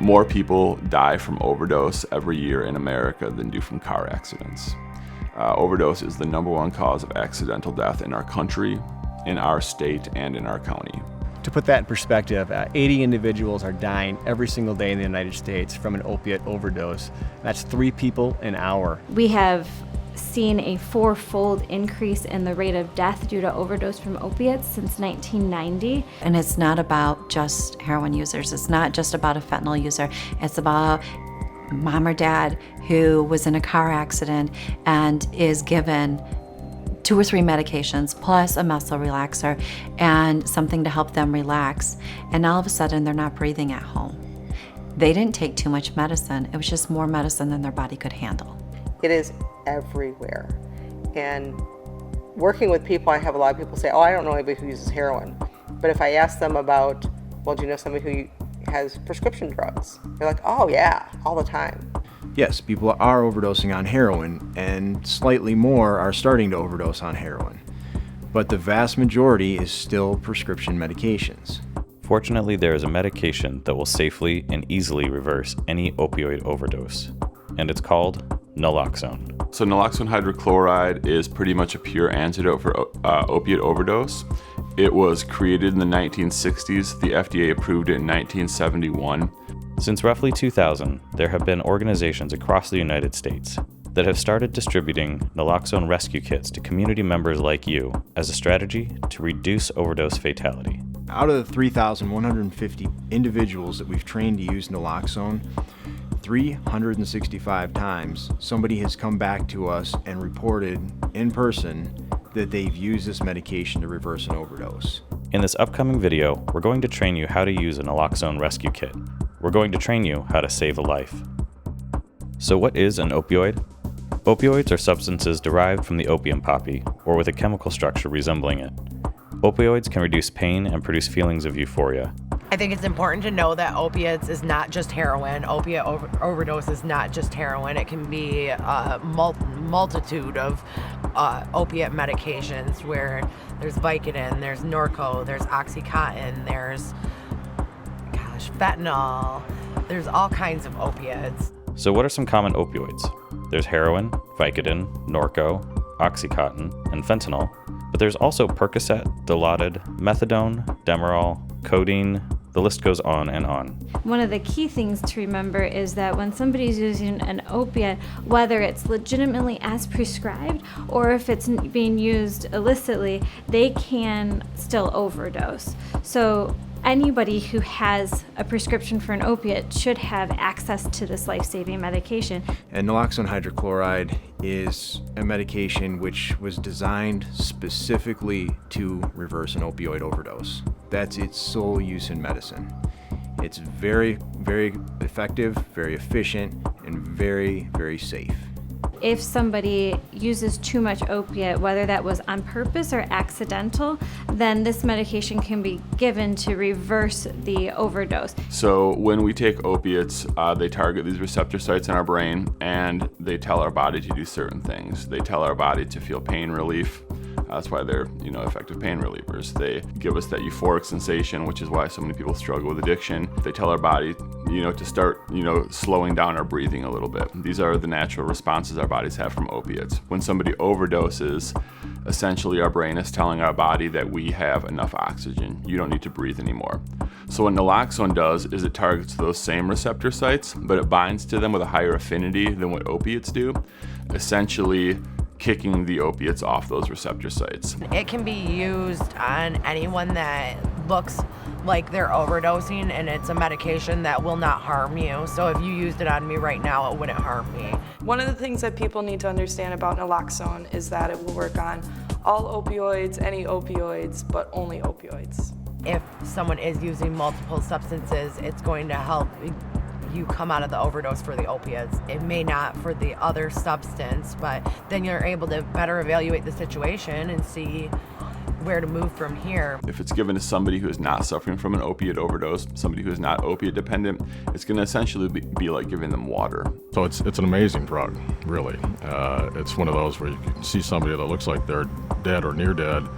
More people die from overdose every year in America than do from car accidents. Overdose is the #1 cause of accidental death in our country, in our state, and in our county. To put that in perspective, 80 individuals are dying every single day in the United States from an opiate overdose. That's 3 people an hour. We have seen a 4-fold increase in the rate of death due to overdose from opiates since 1990. And it's not about just heroin users. It's not just about a fentanyl user. It's about mom or dad who was in a car accident and is given 2 or 3 medications plus a muscle relaxer and something to help them relax. And all of a sudden they're not breathing at home. They didn't take too much medicine. It was just more medicine than their body could handle. It is everywhere. And working with people, I have a lot of people say, oh, I don't know anybody who uses heroin. But if I ask them about, well, do you know somebody who has prescription drugs? They're like, oh yeah, all the time. Yes, people are overdosing on heroin, and slightly more are starting to overdose on heroin. But the vast majority is still prescription medications. Fortunately, there is a medication that will safely and easily reverse any opioid overdose, and it's called naloxone. So naloxone hydrochloride is pretty much a pure antidote for opiate overdose. It was created in the 1960s. The FDA approved it in 1971. Since roughly 2000, there have been organizations across the United States that have started distributing Naloxone Rescue Kits to community members like you as a strategy to reduce overdose fatality. Out of the 3,150 individuals that we've trained to use naloxone, 365 times somebody has come back to us and reported in person that they've used this medication to reverse an overdose. In this upcoming video, we're going to train you how to use a Naloxone Rescue Kit. We're going to train you how to save a life. So what is an opioid? Opioids are substances derived from the opium poppy, or with a chemical structure resembling it. Opioids can reduce pain and produce feelings of euphoria. I think it's important to know that opiates is not just heroin. Opiate overdose is not just heroin. It can be a multitude of opiate medications where there's Vicodin, there's Norco, there's Oxycontin, there's fentanyl, there's all kinds of opiates. So what are some common opioids? There's heroin, Vicodin, Norco, Oxycontin, and fentanyl, but there's also Percocet, Dilaudid, methadone, Demerol, codeine. The list goes on and on. One of the key things to remember is that when somebody's using an opiate, whether it's legitimately as prescribed or if it's being used illicitly, they can still overdose. So anybody who has a prescription for an opiate should have access to this life-saving medication. And naloxone hydrochloride is a medication which was designed specifically to reverse an opioid overdose. That's its sole use in medicine. It's very, very effective, very efficient, and very, very safe. If somebody uses too much opiate, whether that was on purpose or accidental, then this medication can be given to reverse the overdose. So when we take opiates, they target these receptor sites in our brain, and they tell our body to do certain things. They tell our body to feel pain relief. That's why they're, effective pain relievers. They give us that euphoric sensation, which is why so many people struggle with addiction. They tell our body, to start, slowing down our breathing a little bit. These are the natural responses our bodies have from opiates. When somebody overdoses, essentially our brain is telling our body that we have enough oxygen. You don't need to breathe anymore. So what naloxone does is it targets those same receptor sites, but it binds to them with a higher affinity than what opiates do, essentially kicking the opiates off those receptor sites. It can be used on anyone that looks like they're overdosing, and it's a medication that will not harm you. So if you used it on me right now, it wouldn't harm me. One of the things that people need to understand about naloxone is that it will work on all opioids, any opioids, but only opioids. If someone is using multiple substances, it's going to help you come out of the overdose for the opiates. It may not for the other substance, but then you're able to better evaluate the situation and see where to move from here. If it's given to somebody who is not suffering from an opiate overdose, somebody who is not opiate dependent, it's going to essentially be like giving them water. So it's an amazing drug, really. It's one of those where you can see somebody that looks like they're dead or near dead,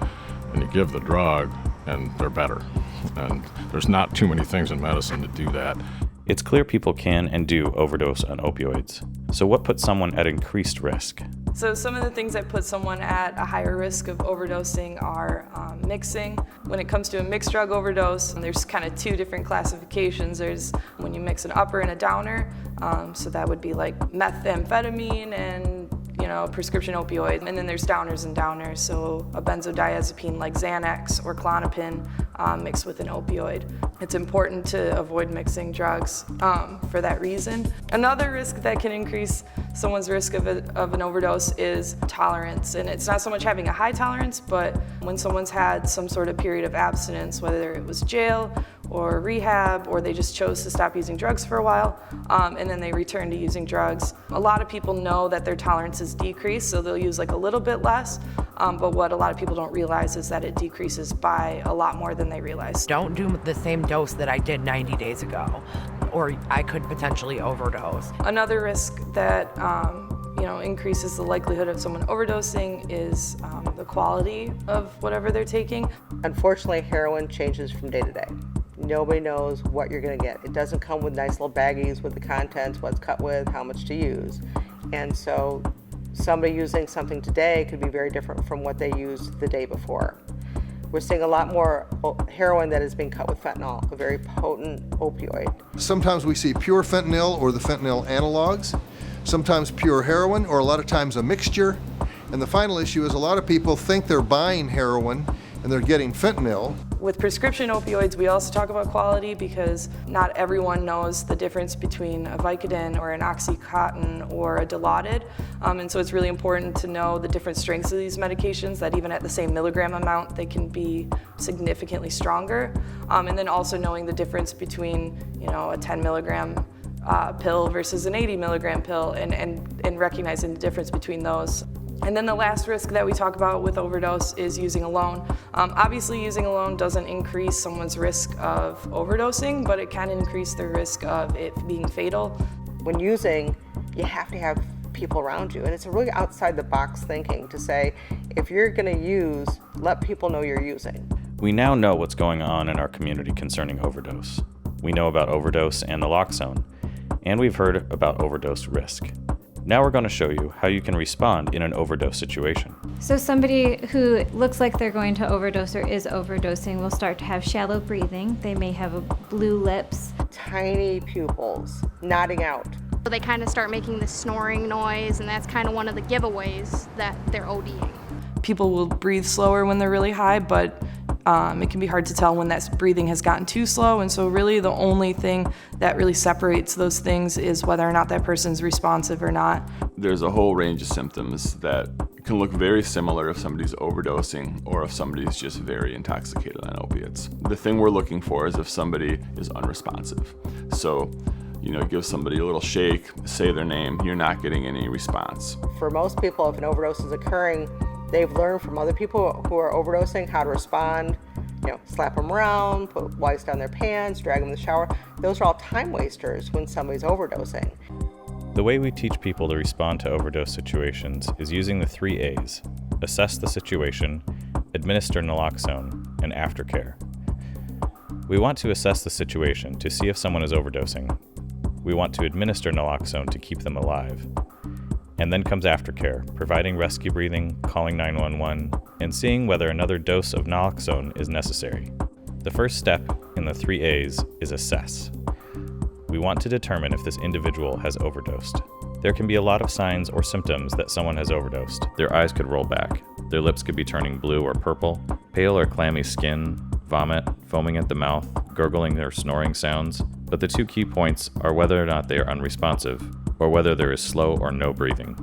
and you give the drug, and they're better. And there's not too many things in medicine that do that. It's clear people can and do overdose on opioids. So what puts someone at increased risk? So some of the things that put someone at a higher risk of overdosing are mixing. When it comes to a mixed drug overdose, there's kind of two different classifications. There's when you mix an upper and a downer. So that would be like methamphetamine and prescription opioid. And then there's downers and downers. So a benzodiazepine like Xanax or Klonopin mixed with an opioid. It's important to avoid mixing drugs for that reason. Another risk that can increase someone's risk of an overdose is tolerance. And it's not so much having a high tolerance, but when someone's had some sort of period of abstinence, whether it was jail or rehab, or they just chose to stop using drugs for a while, and then they return to using drugs. A lot of people know that their tolerance is decreased, so they'll use like a little bit less, but what a lot of people don't realize is that it decreases by a lot more than they realize. Don't do the same dose that I did 90 days ago, or I could potentially overdose. Another risk that increases the likelihood of someone overdosing is the quality of whatever they're taking. Unfortunately, heroin changes from day to day. Nobody knows what you're going to get. It doesn't come with nice little baggies with the contents, what's cut with, how much to use. And so somebody using something today could be very different from what they used the day before. We're seeing a lot more heroin that is being cut with fentanyl, a very potent opioid. Sometimes we see pure fentanyl or the fentanyl analogs, sometimes pure heroin, or a lot of times a mixture. And the final issue is a lot of people think they're buying heroin and they're getting fentanyl. With prescription opioids, we also talk about quality because not everyone knows the difference between a Vicodin or an Oxycontin or a Dilaudid. And so it's really important to know the different strengths of these medications, that even at the same milligram amount, they can be significantly stronger. And then also knowing the difference between, a 10 milligram pill versus an 80 milligram pill and recognizing the difference between those. And then the last risk that we talk about with overdose is using alone. Obviously, using alone doesn't increase someone's risk of overdosing, but it can increase the risk of it being fatal. When using, you have to have people around you. And it's a really outside the box thinking to say, if you're going to use, let people know you're using. We now know what's going on in our community concerning overdose. We know about overdose and naloxone, and we've heard about overdose risk. Now we're going to show you how you can respond in an overdose situation. So somebody who looks like they're going to overdose or is overdosing will start to have shallow breathing. They may have blue lips. Tiny pupils, nodding out. They kind of start making this snoring noise, and that's kind of one of the giveaways that they're ODing. People will breathe slower when they're really high, but it can be hard to tell when that breathing has gotten too slow, and so really the only thing that really separates those things is whether or not that person's responsive or not. There's a whole range of symptoms that can look very similar if somebody's overdosing or if somebody's just very intoxicated on opiates. The thing we're looking for is if somebody is unresponsive. So, give somebody a little shake, say their name, you're not getting any response. For most people, if an overdose is occurring, they've learned from other people who are overdosing how to respond, slap them around, put wipes down their pants, drag them in the shower. Those are all time wasters when somebody's overdosing. The way we teach people to respond to overdose situations is using the 3 A's: assess the situation, administer naloxone, and aftercare. We want to assess the situation to see if someone is overdosing. We want to administer naloxone to keep them alive. And then comes aftercare, providing rescue breathing, calling 911, and seeing whether another dose of naloxone is necessary. The first step in the 3 A's is assess. We want to determine if this individual has overdosed. There can be a lot of signs or symptoms that someone has overdosed. Their eyes could roll back. Their lips could be turning blue or purple, pale or clammy skin, vomit, foaming at the mouth, gurgling or snoring sounds. But the 2 key points are whether or not they are unresponsive, or whether there is slow or no breathing.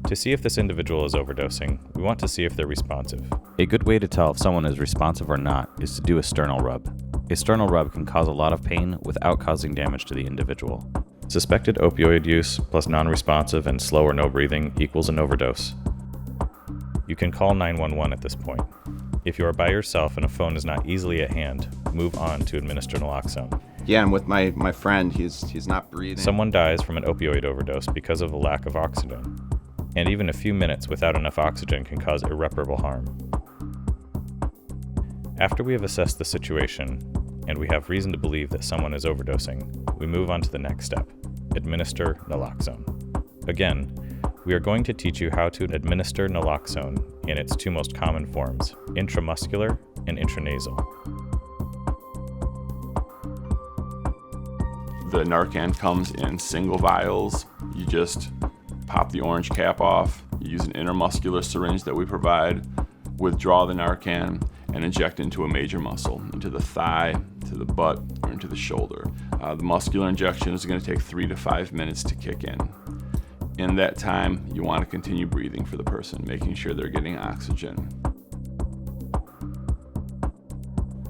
To see if this individual is overdosing, we want to see if they're responsive. A good way to tell if someone is responsive or not is to do a sternal rub. A sternal rub can cause a lot of pain without causing damage to the individual. Suspected opioid use plus non-responsive and slow or no breathing equals an overdose. You can call 911 at this point. If you are by yourself and a phone is not easily at hand, move on to administer naloxone. Yeah, I'm with my friend. He's not breathing. Someone dies from an opioid overdose because of a lack of oxygen. And even a few minutes without enough oxygen can cause irreparable harm. After we have assessed the situation, and we have reason to believe that someone is overdosing, we move on to the next step: administer naloxone. Again, we are going to teach you how to administer naloxone in its two most common forms, intramuscular and intranasal. The Narcan comes in single vials. You just pop the orange cap off, you use an intramuscular syringe that we provide, withdraw the Narcan, and inject into a major muscle, into the thigh, to the butt, or into the shoulder. The muscular injection is going to take 3 to 5 minutes to kick in. In that time, you want to continue breathing for the person, making sure they're getting oxygen.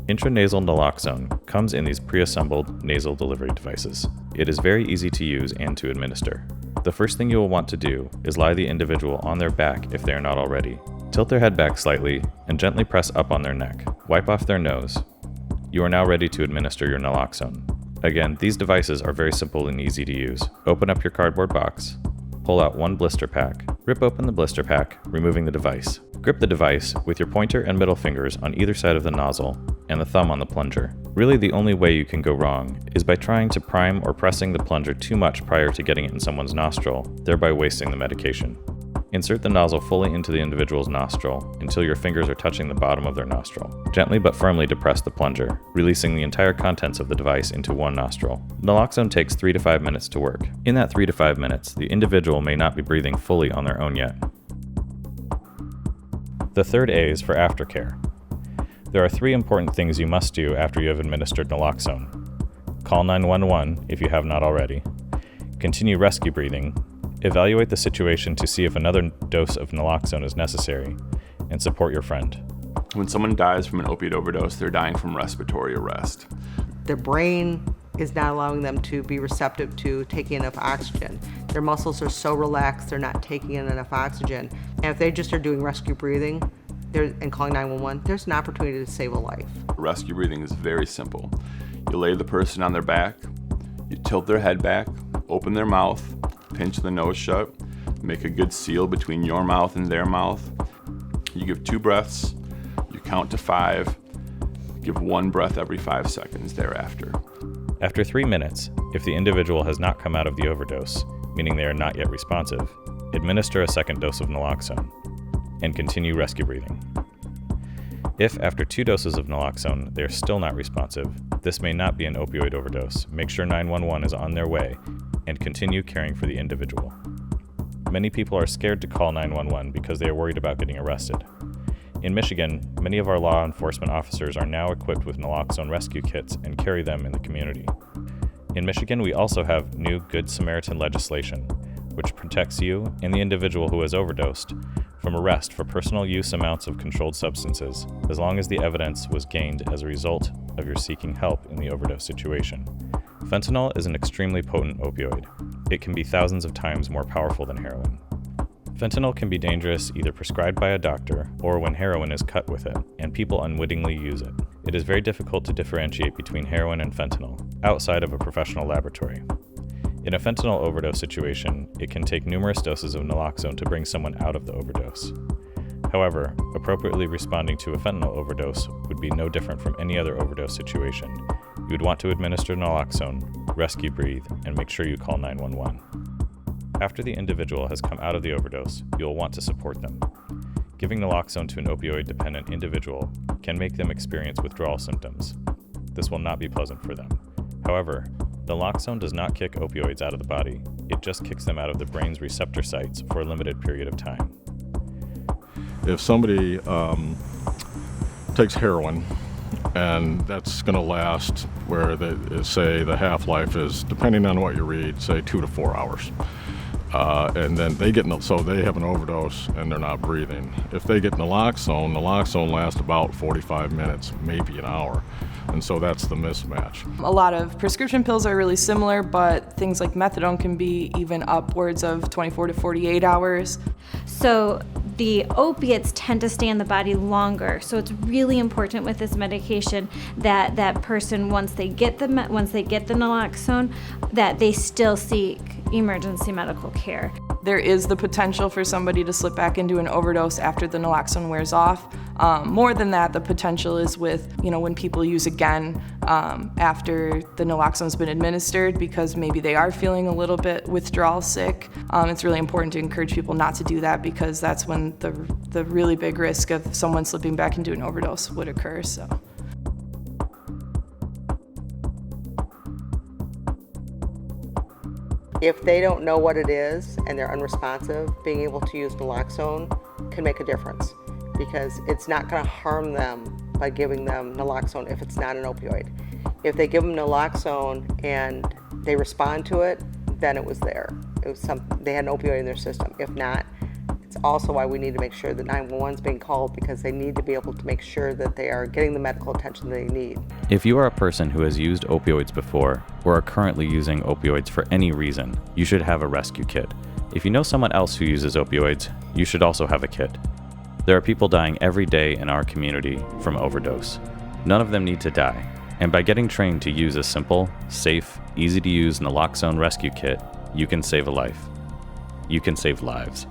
Intranasal naloxone comes in these pre-assembled nasal delivery devices. It is very easy to use and to administer. The first thing you will want to do is lie the individual on their back if they are not already. Tilt their head back slightly and gently press up on their neck. Wipe off their nose. You are now ready to administer your naloxone. Again, these devices are very simple and easy to use. Open up your cardboard box, pull out one blister pack, rip open the blister pack, removing the device. Grip the device with your pointer and middle fingers on either side of the nozzle and the thumb on the plunger. Really, the only way you can go wrong is by trying to prime or pressing the plunger too much prior to getting it in someone's nostril, thereby wasting the medication. Insert the nozzle fully into the individual's nostril until your fingers are touching the bottom of their nostril. Gently but firmly depress the plunger, releasing the entire contents of the device into one nostril. Naloxone takes 3 to 5 minutes to work. In that 3 to 5 minutes, the individual may not be breathing fully on their own yet. The third A is for aftercare. There are 3 important things you must do after you have administered naloxone. Call 911 if you have not already. Continue rescue breathing. Evaluate the situation to see if another dose of naloxone is necessary, and support your friend. When someone dies from an opiate overdose, they're dying from respiratory arrest. Their brain is not allowing them to be receptive to taking enough oxygen. Their muscles are so relaxed, they're not taking in enough oxygen. And if they just are doing rescue breathing and calling 911, there's an opportunity to save a life. Rescue breathing is very simple. You lay the person on their back, you tilt their head back, open their mouth, pinch the nose shut, make a good seal between your mouth and their mouth. You give 2 breaths, you count to 5, give 1 breath every 5 seconds thereafter. After 3 minutes, if the individual has not come out of the overdose, meaning they are not yet responsive, administer a second dose of naloxone and continue rescue breathing. If after 2 doses of naloxone they are still not responsive, this may not be an opioid overdose. Make sure 911 is on their way and continue caring for the individual. Many people are scared to call 911 because they are worried about getting arrested. In Michigan, many of our law enforcement officers are now equipped with Naloxone Rescue Kits and carry them in the community. In Michigan, we also have new Good Samaritan legislation, which protects you and the individual who has overdosed from arrest for personal use amounts of controlled substances, as long as the evidence was gained as a result of your seeking help in the overdose situation. Fentanyl is an extremely potent opioid. It can be thousands of times more powerful than heroin. Fentanyl can be dangerous either prescribed by a doctor or when heroin is cut with it, and people unwittingly use it. It is very difficult to differentiate between heroin and fentanyl outside of a professional laboratory. In a fentanyl overdose situation, it can take numerous doses of naloxone to bring someone out of the overdose. However, appropriately responding to a fentanyl overdose would be no different from any other overdose situation. You would want to administer naloxone, rescue breathe, and make sure you call 911. After the individual has come out of the overdose, you will want to support them. Giving naloxone to an opioid-dependent individual can make them experience withdrawal symptoms. This will not be pleasant for them. However, naloxone does not kick opioids out of the body. It just kicks them out of the brain's receptor sites for a limited period of time. If somebody takes heroin, and that's going to last where they say the half-life is, depending on what you read, say 2 to 4 hours. And then they have an overdose and they're not breathing. If they get naloxone lasts about 45 minutes, maybe an hour. And so that's the mismatch. A lot of prescription pills are really similar, but things like methadone can be even upwards of 24 to 48 hours. So the opiates tend to stay in the body longer. So it's really important with this medication that that person, once they get the naloxone, that they still seek emergency medical care. there is the potential for somebody to slip back into an overdose after the naloxone wears off. More than that, the potential is with, when people use again after the naloxone's been administered, because maybe they are feeling a little bit withdrawal sick. It's really important to encourage people not to do that, because that's when the really big risk of someone slipping back into an overdose would occur. So. If they don't know what it is and they're unresponsive, being able to use naloxone can make a difference, because it's not going to harm them by giving them naloxone if it's not an opioid. If they give them naloxone and they respond to it, then it was there. They had an opioid in their system. If not, it's also why we need to make sure that 911 is being called, because they need to be able to make sure that they are getting the medical attention they need. If you are a person who has used opioids before or are currently using opioids for any reason, you should have a rescue kit. If you know someone else who uses opioids, you should also have a kit. There are people dying every day in our community from overdose. None of them need to die, and by getting trained to use a simple, safe, easy-to-use Naloxone Rescue Kit, you can save a life. You can save lives.